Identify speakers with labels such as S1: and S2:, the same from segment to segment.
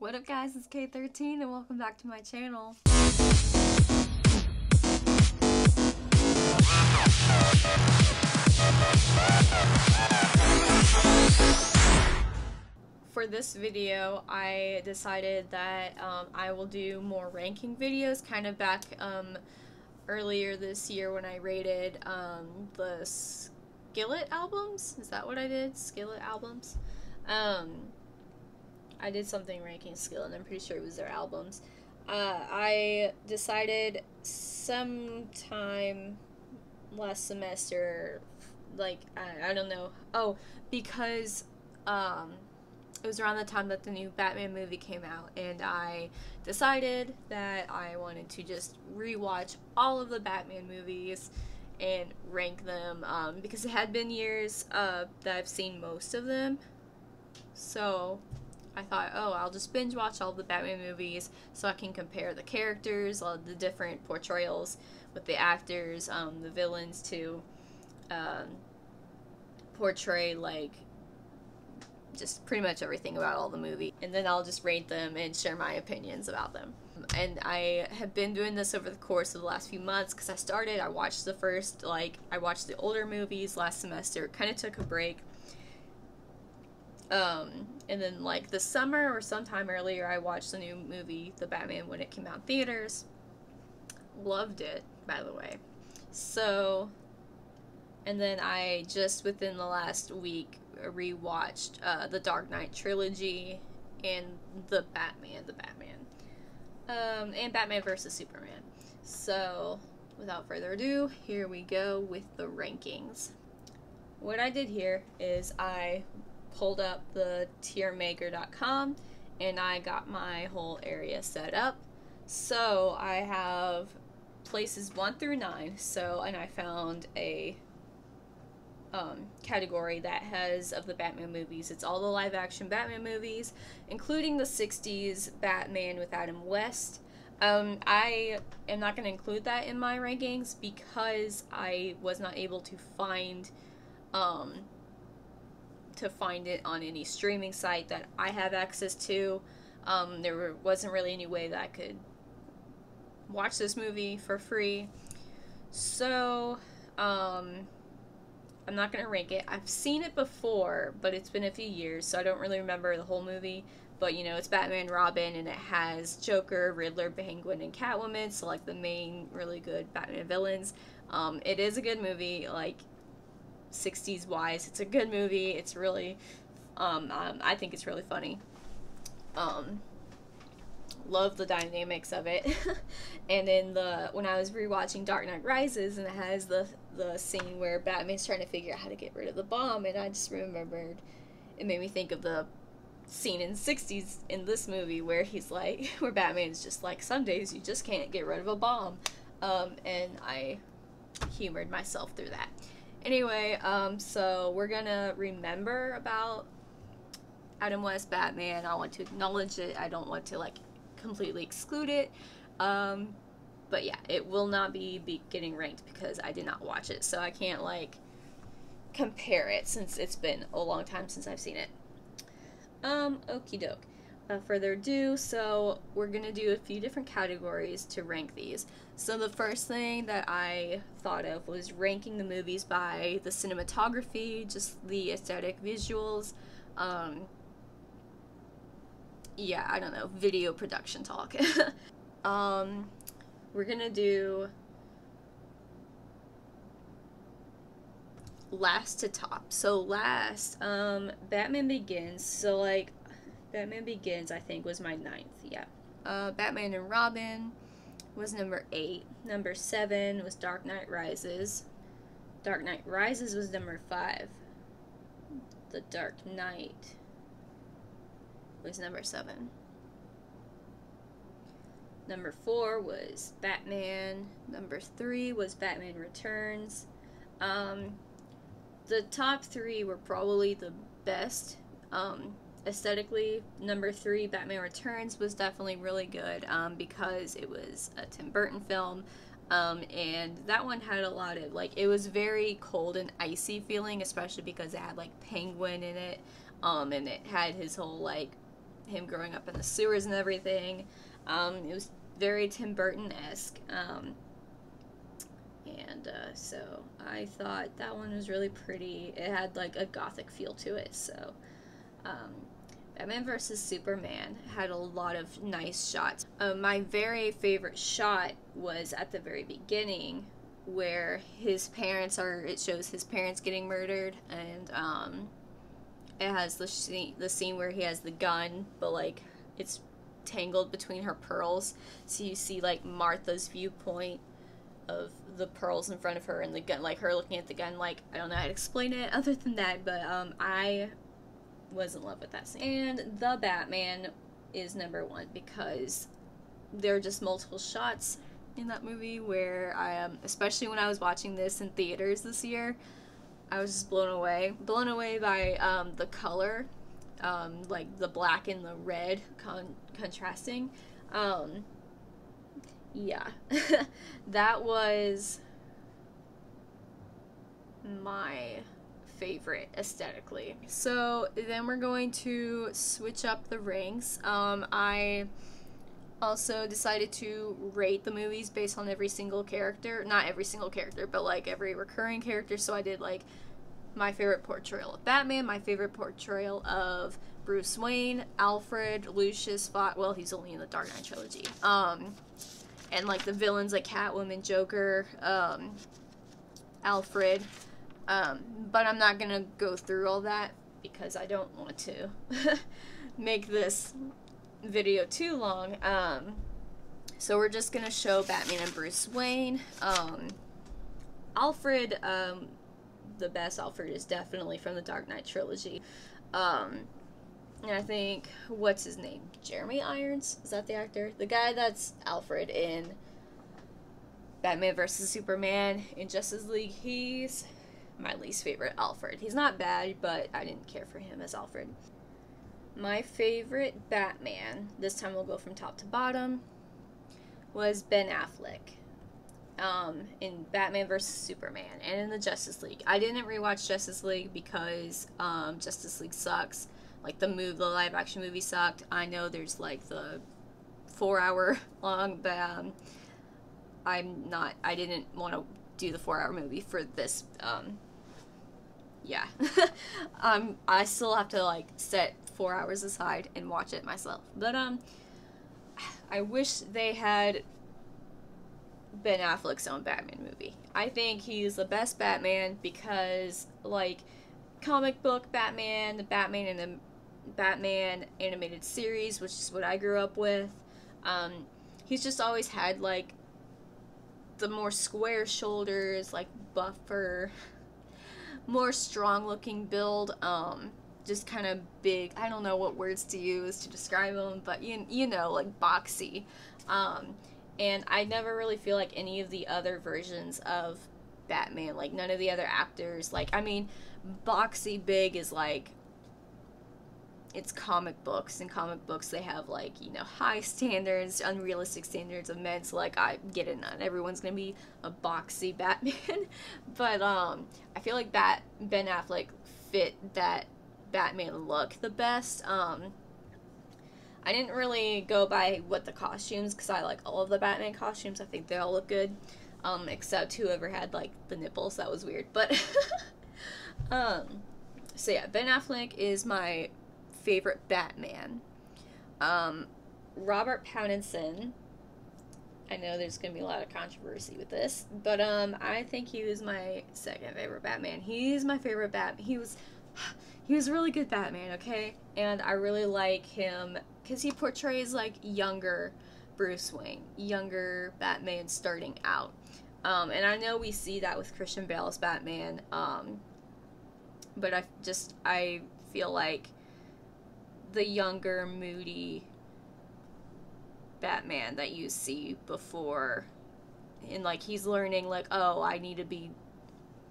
S1: What up guys, it's K13 and welcome back to my channel. For this video, I decided that I will do more ranking videos, kind of back earlier this year when I rated the Skillet albums. Is that what I did? Skillet albums? I did something ranking Skillet, and I'm pretty sure it was their albums. I decided sometime last semester, like, I don't know. Oh, because it was around the time that the new Batman movie came out, and I decided that I wanted to just rewatch all of the Batman movies and rank them, because it had been years that I've seen most of them. So I thought, oh, I'll just binge watch all the Batman movies so I can compare the characters, all the different portrayals with the actors, the villains, to portray, like, just pretty much everything about all the movie. And then I'll just rate them and share my opinions about them. And I have been doing this over the course of the last few months because I watched the first, I watched the older movies last semester, kind of took a break. And then, like, this summer or sometime earlier, I watched the new movie, The Batman, when it came out in theaters. Loved it, by the way. So, and then I just, within the last week, rewatched the Dark Knight trilogy and the Batman, and Batman vs. Superman. So, without further ado, here we go with the rankings. What I did here is I pulled up the tiermaker.com and I got my whole area set up. So I have places 1 through 9. So, and I found a category that has, of the Batman movies, it's all the live action Batman movies, including the 60s Batman with Adam West. I am not going to include that in my rankings because I was not able to find it on any streaming site that I have access to. There wasn't really any way that I could watch this movie for free. So, I'm not going to rank it. I've seen it before, but it's been a few years, so I don't really remember the whole movie. But, you know, it's Batman, Robin, and it has Joker, Riddler, Penguin, and Catwoman, so, like, the main really good Batman villains. It is a good movie, like, 60s wise. It's a good movie. It's really I think it's really funny. Love the dynamics of it. And in when I was rewatching Dark Knight Rises, and it has the scene where Batman's trying to figure out how to get rid of the bomb, and I just remembered, it made me think of the scene in 60s in this movie where he's like, where Batman's just like, some days you just can't get rid of a bomb. And I humored myself through that. Anyway, so we're gonna remember about Adam West Batman. I want to acknowledge it. I don't want to, like, completely exclude it. But yeah, it will not be getting ranked because I did not watch it. So I can't, like, compare it since it's been a long time since I've seen it. Okie doke. Without further ado, so we're gonna do a few different categories to rank these. So the first thing that I thought of was ranking the movies by the cinematography, just the aesthetic visuals. Yeah, I don't know, video production talk. We're gonna do last to top. So last, Batman Begins. So, like, Batman Begins, I think, was my 9th, yeah. Batman and Robin was number 8. Number 7 was Dark Knight Rises. Dark Knight Rises was number 5. The Dark Knight was number 7. Number 4 was Batman. Number 3 was Batman Returns. The top 3 were probably the best, aesthetically. Number 3, Batman Returns, was definitely really good, because it was a Tim Burton film, and that one had a lot of, like, it was very cold and icy feeling, especially because it had, like, Penguin in it, and it had his whole, like, him growing up in the sewers and everything. It was very Tim Burton-esque. So I thought that one was really pretty. It had like a gothic feel to it. So Batman vs. Superman had a lot of nice shots. My very favorite shot was at the very beginning, where his parents it shows his parents getting murdered, and it has the scene where he has the gun, but like it's tangled between her pearls, so you see like Martha's viewpoint of the pearls in front of her and the gun, like her looking at the gun. Like, I don't know how to explain it other than that, but I was in love with that scene. And The Batman is number 1 because there are just multiple shots in that movie where especially when I was watching this in theaters this year, I was just blown away by the color, like the black and the red contrasting. Yeah, that was my favorite aesthetically. So then we're going to switch up the ranks. I also decided to rate the movies based on every single character. Not every single character, but like every recurring character. So I did like my favorite portrayal of Batman, my favorite portrayal of Bruce Wayne, Alfred, Lucius Fox. Well, he's only in the Dark Knight trilogy. And like the villains like Catwoman, Joker, Alfred. But I'm not gonna go through all that because I don't want to make this video too long. So we're just gonna show Batman and Bruce Wayne. Alfred, the best Alfred is definitely from the Dark Knight trilogy. And I think, what's his name? Jeremy Irons? Is that the actor? The guy that's Alfred in Batman vs. Superman in Justice League, he's my least favorite Alfred. He's not bad, but I didn't care for him as Alfred. My favorite Batman, this time we'll go from top to bottom, was Ben Affleck. In Batman vs. Superman and in the Justice League. I didn't rewatch Justice League because Justice League sucks. Like the live action movie sucked. I know there's like the 4-hour long, but I didn't want to do the 4-hour movie for this. Yeah. I still have to like set 4 hours aside and watch it myself. But I wish they had Ben Affleck's own Batman movie. I think he's the best Batman because, like, comic book Batman, the Batman and the Batman animated series, which is what I grew up with, he's just always had, like, the more square shoulders, like, buffer, more strong-looking build, just kind of big. I don't know what words to use to describe him, but, you know, like, boxy. And I never really feel like any of the other versions of Batman, like none of the other actors, like, I mean, boxy big is like, it's comic books. In comic books they have like, you know, high standards, unrealistic standards of men, so like I get it, not everyone's gonna be a boxy Batman. But I feel like Ben Affleck fit that Batman look the best. I didn't really go by what the costumes, because I like all of the Batman costumes. I think they all look good, except whoever had like the nipples. That was weird. But so yeah, Ben Affleck is my favorite Batman. Robert Pattinson, I know there's gonna be a lot of controversy with this, but I think he was my second favorite Batman. He's my favorite Batman. He was a really good Batman, okay? And I really like him because he portrays like younger Bruce Wayne, younger Batman starting out. And I know we see that with Christian Bale's Batman, but I feel like the younger, moody Batman that you see before, and like he's learning like, oh, I need to be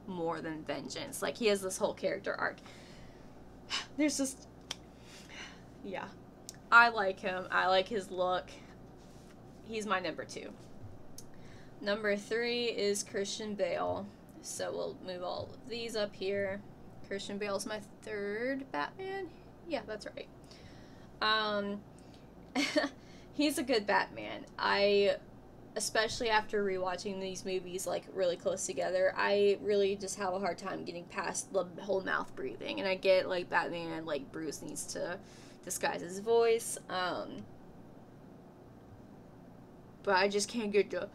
S1: more than vengeance. Like he has this whole character arc. There's just, yeah, I like him. I like his look. He's my number 2. Number 3 is Christian Bale. So we'll move all of these up here. Christian Bale's my 3rd Batman. Yeah, that's right. Um, he's a good Batman. Especially after rewatching these movies like really close together, I really just have a hard time getting past the whole mouth breathing. And I get like Batman, like Bruce needs to disguise his voice, but I just can't get the.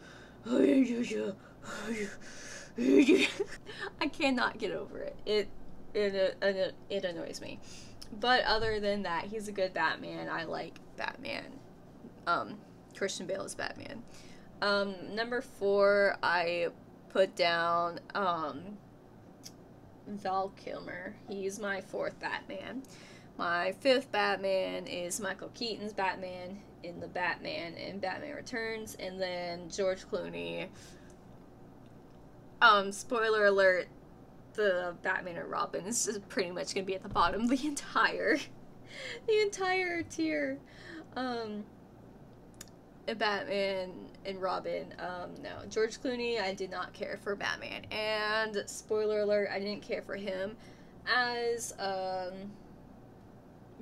S1: I cannot get over it. It annoys me. But other than that, he's a good Batman. I like Batman. Christian Bale is Batman. Number 4, I put down Val Kilmer. He's my 4th Batman. My 5th Batman is Michael Keaton's Batman in The Batman and Batman Returns, and then George Clooney. Spoiler alert, the Batman and Robin is just pretty much gonna be at the bottom the entire tier. Batman and Robin, no. George Clooney, I did not care for Batman. And, spoiler alert, I didn't care for him as,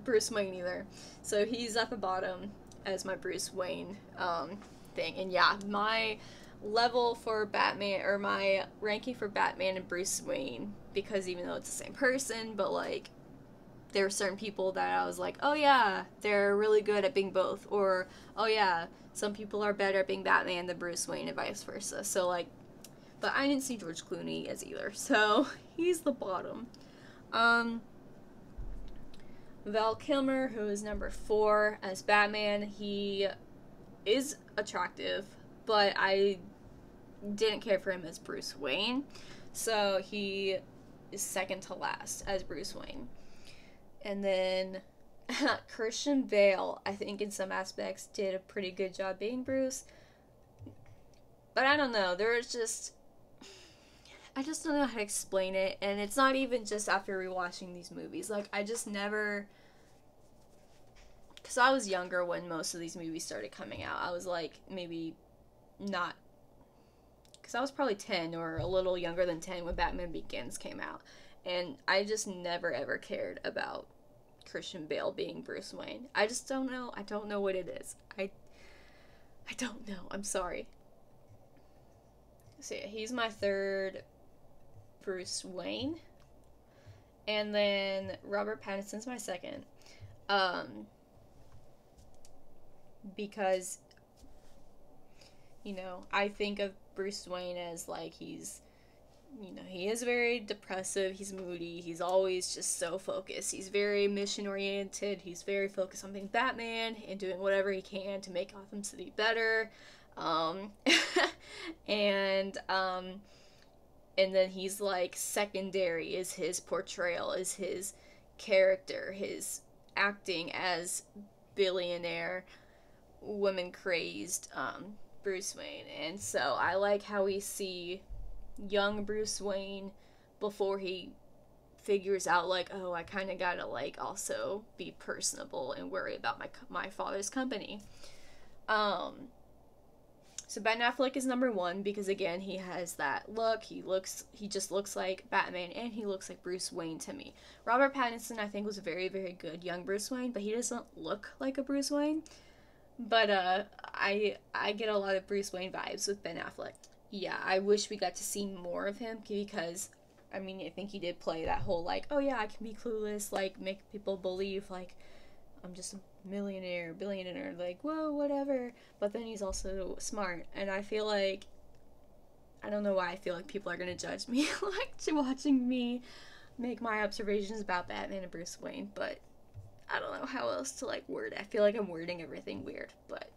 S1: Bruce Wayne either. So he's at the bottom as my Bruce Wayne, thing. And yeah, my level for Batman, or my ranking for Batman and Bruce Wayne, because even though it's the same person, but, like, there were certain people that I was like, oh yeah, they're really good at being both. Or, oh yeah, some people are better at being Batman than Bruce Wayne and vice versa. So, like, but I didn't see George Clooney as either. So, he's the bottom. Val Kilmer, who is number 4 as Batman, he is attractive, but I didn't care for him as Bruce Wayne. So, he is second to last as Bruce Wayne. And then Christian Bale, I think in some aspects did a pretty good job being Bruce. But I don't know, I just don't know how to explain it. And it's not even just after rewatching these movies. Like, I just never... Because I was younger when most of these movies started coming out. I was like, maybe not... Because I was probably 10 or a little younger than 10 when Batman Begins came out. And I just never ever cared about Christian Bale being Bruce Wayne. I just don't know. I don't know what it is. I don't know. I'm sorry. So yeah, he's my 3rd Bruce Wayne. And then Robert Pattinson's my 2nd. Because, you know, I think of Bruce Wayne as like he's... You know, he is very depressive, he's moody, he's always just so focused. He's very mission-oriented, he's very focused on being Batman and doing whatever he can to make Gotham City better. And then he's like, secondary is his portrayal, is his character, his acting as billionaire, women-crazed, Bruce Wayne. And so I like how we see young Bruce Wayne before he figures out, like, oh, I kind of gotta, like, also be personable and worry about my father's company. So Ben Affleck is number 1 because, again, he has that look. He just looks like Batman, and he looks like Bruce Wayne to me. Robert Pattinson, I think, was a very, very good young Bruce Wayne, but he doesn't look like a Bruce Wayne. But I get a lot of Bruce Wayne vibes with Ben Affleck. Yeah, I wish we got to see more of him because, I mean, I think he did play that whole, like, oh yeah, I can be clueless, like, make people believe, like, I'm just a millionaire, billionaire, like, whoa, whatever. But then he's also smart, and I feel like, I don't know why I feel like people are gonna judge me, like, watching me make my observations about Batman and Bruce Wayne, but I don't know how else to, like, word it. I feel like I'm wording everything weird, but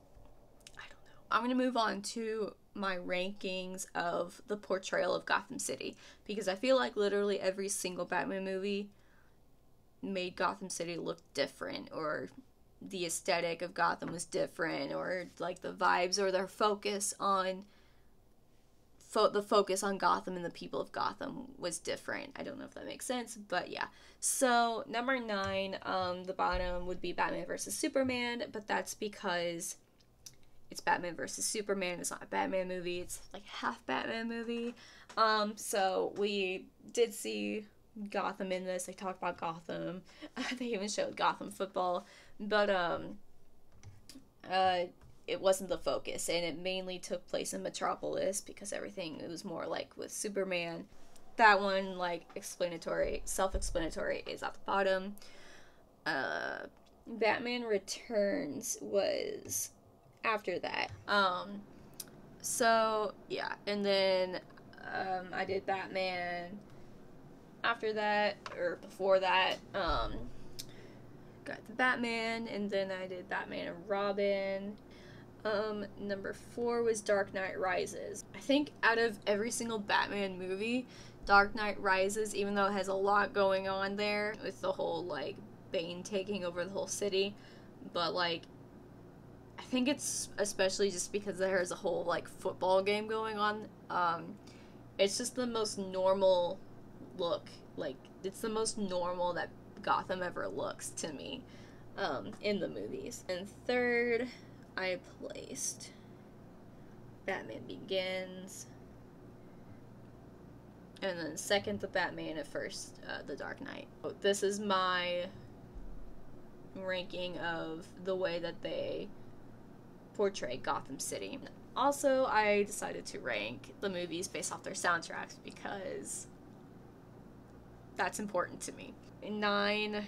S1: I don't know. I'm gonna move on to my rankings of the portrayal of Gotham City, because I feel like literally every single Batman movie made Gotham City look different, or the aesthetic of Gotham was different, or like the vibes or their focus on the focus on Gotham and the people of Gotham was different. I don't know if that makes sense, but yeah. So number 9, the bottom would be Batman vs. Superman, but that's because it's Batman versus Superman. It's not a Batman movie. It's like half Batman movie. So we did see Gotham in this. They talked about Gotham. They even showed Gotham football but uh, it wasn't the focus, and it mainly took place in Metropolis because everything, it was more like with Superman. That one, like, self-explanatory, is at the bottom. Batman Returns was after that. So yeah, and then I did Batman after that, or before that. Got the Batman, and then I did Batman and Robin. Number 4 was Dark Knight Rises. I think out of every single Batman movie, Dark Knight Rises, even though it has a lot going on there with the whole, like, Bane taking over the whole city, but, like, I think it's especially just because there's a whole, like, football game going on. It's just the most normal look. Like, it's the most normal that Gotham ever looks to me, in the movies. And third, I placed Batman Begins. And then second, The Batman, and first, The Dark Knight. This is my ranking of the way that they portray Gotham City. Also, I decided to rank the movies based off their soundtracks because that's important to me. 9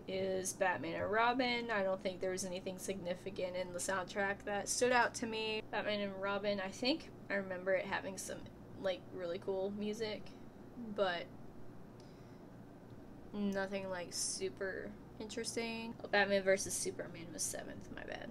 S1: is Batman and Robin. I don't think there was anything significant in the soundtrack that stood out to me. Batman and Robin, I think I remember it having some, like, really cool music, but nothing, like, super interesting. Batman vs. Superman was 7th, my bad.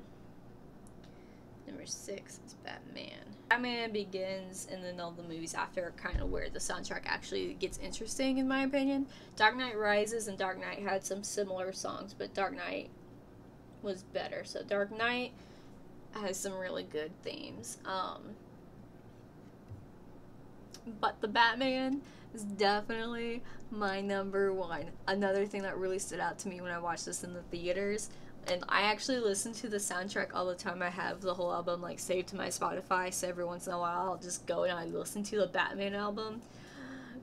S1: Number 6 is Batman. Batman Begins, and then all the movies after are kind of where the soundtrack actually gets interesting, in my opinion. Dark Knight Rises and Dark Knight had some similar songs, but Dark Knight was better. So Dark Knight has some really good themes. But the Batman is definitely my number 1. Another thing that really stood out to me when I watched this in the theaters, and I actually listen to the soundtrack all the time. I have the whole album, like, saved to my Spotify, so every once in a while I'll just go and I listen to the Batman album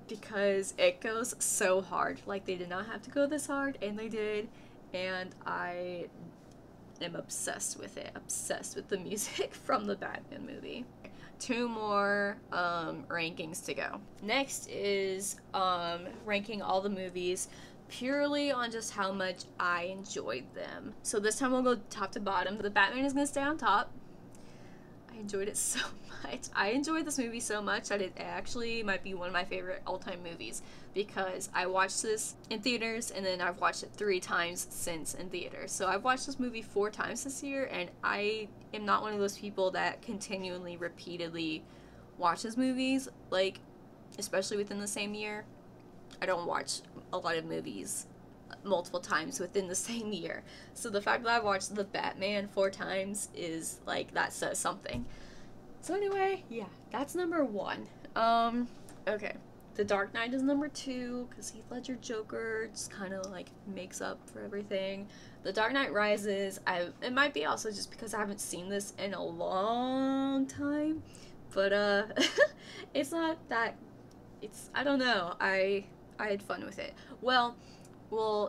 S1: because it goes so hard. Like, they did not have to go this hard, and they did, and I am obsessed with it. Obsessed with the music from the Batman movie. 2 more rankings to go. Next is ranking all the movies purely on just how much I enjoyed them. So this time we'll go top to bottom. The Batman is going to stay on top. I enjoyed it so much. I enjoyed this movie so much that it actually might be one of my favorite all-time movies because I watched this in theaters and then I've watched it 3 times since in theaters. So I've watched this movie 4 times this year, and I am not one of those people that continually, repeatedly watches movies, like, especially within the same year. I don't watch a lot of movies multiple times within the same year. So the fact that I watched The Batman 4 times is, like, that says something. So anyway, yeah, that's number 1. Okay. The Dark Knight is number 2, because Heath Ledger Joker just kind of, like, makes up for everything. The Dark Knight Rises, it might be also just because I haven't seen this in a long time, but, it's not that, I don't know, I had fun with it. Well,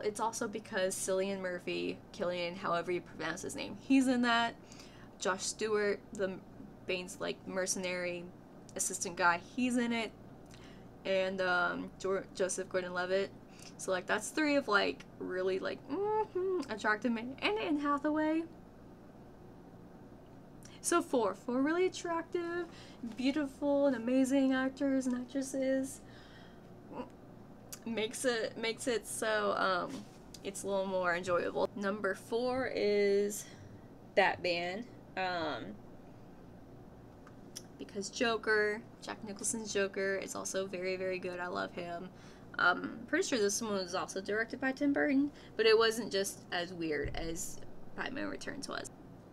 S1: it's also because Cillian Murphy, Killian, however you pronounce his name, he's in that. Josh Stewart, the Bane's, like, mercenary assistant guy, he's in it. And Joseph Gordon-Levitt. So, like, that's 3 of, like, really, like, attractive men. And Anne Hathaway. So 4 really attractive, beautiful, and amazing actors and actresses. Makes it so it's a little more enjoyable. Number 4 is Batman. Because Joker, Jack Nicholson's Joker, is also very, very good. I love him. Pretty sure this one was also directed by Tim Burton, but it wasn't just as weird as Batman Returns was.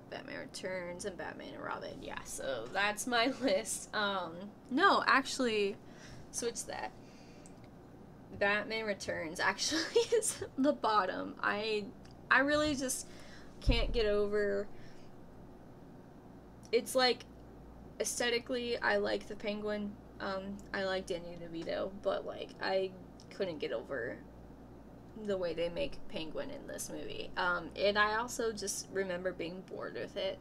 S1: Batman Returns and Batman and Robin. Yeah, so that's my list. No, actually, switch that. Batman Returns actually is the bottom. I really just can't get over. It's like, aesthetically, I like the Penguin. I like Danny DeVito, but, like, I couldn't get over the way they make Penguin in this movie. And I also just remember being bored with it.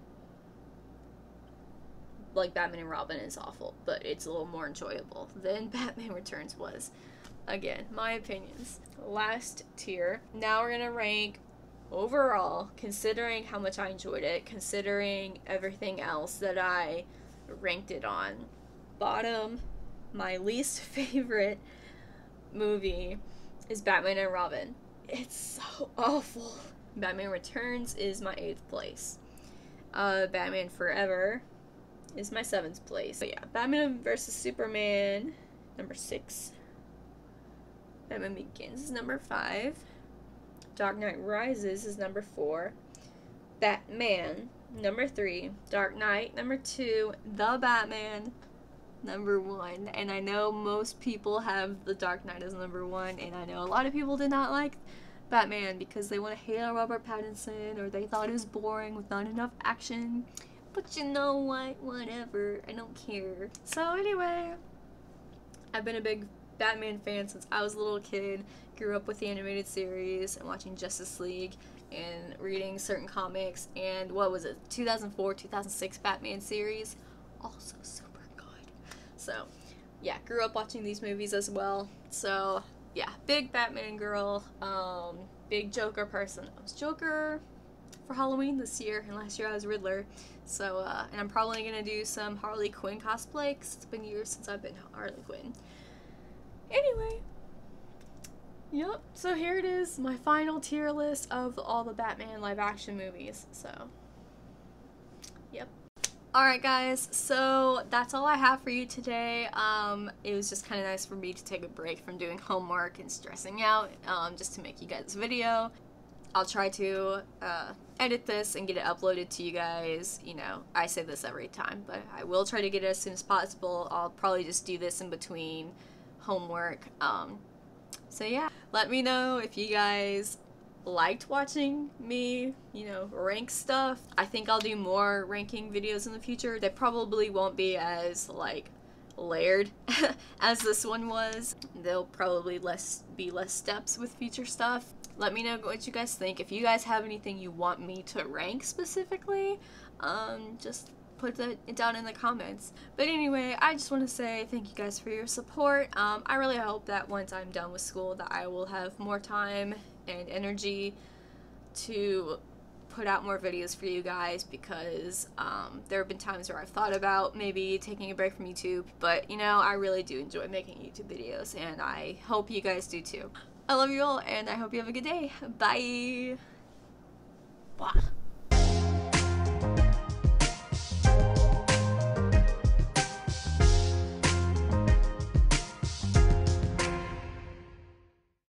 S1: Like, Batman and Robin is awful, but it's a little more enjoyable than Batman Returns was. Again, my opinions. Last tier. Now we're gonna rank overall, considering how much I enjoyed it, considering everything else that I ranked it on. Bottom, my least favorite movie is Batman and Robin. It's so awful. Batman Returns is my 8th place. Batman Forever is my 7th place. So yeah, Batman vs. Superman, number 6. Batman Begins is number 5. Dark Knight Rises is number 4. Batman, number 3. Dark Knight, number 2. The Batman, number 1. And I know most people have The Dark Knight as number 1, and I know a lot of people did not like Batman because they want to hate on Robert Pattinson, or they thought it was boring with not enough action. But you know what? Whatever. I don't care. So anyway, I've been a big Batman fan since I was a little kid. Grew up with the animated series and watching Justice League and reading certain comics, and what was it, 2004, 2006 Batman series, also super good. So yeah, grew up watching these movies as well. So yeah, big Batman girl, big Joker person. I was Joker for Halloween this year, and last year I was Riddler. So and I'm probably gonna do some Harley Quinn cosplay because it's been years since I've been Harley Quinn. Anyway, yep, so here it is, my final tier list of all the Batman live action movies. So yep. Alright guys, so that's all I have for you today. It was just kind of nice for me to take a break from doing homework and stressing out, just to make you guys a video. I'll try to edit this and get it uploaded to you guys. You know, I say this every time, but I will try to get it as soon as possible. I'll probably just do this in between homework. So yeah, let me know if you guys liked watching me, you know, rank stuff. I think I'll do more ranking videos in the future. They probably won't be as, like, layered as this one was. There'll probably be less steps with future stuff. Let me know what you guys think. If you guys have anything you want me to rank specifically, just put it down in the comments. But anyway, I just want to say thank you guys for your support. I really hope that once I'm done with school that I will have more time and energy to put out more videos for you guys, because there have been times where I've thought about maybe taking a break from YouTube, but you know, I really do enjoy making YouTube videos, and I hope you guys do too. I love you all, and I hope you have a good day. Bye! Blah.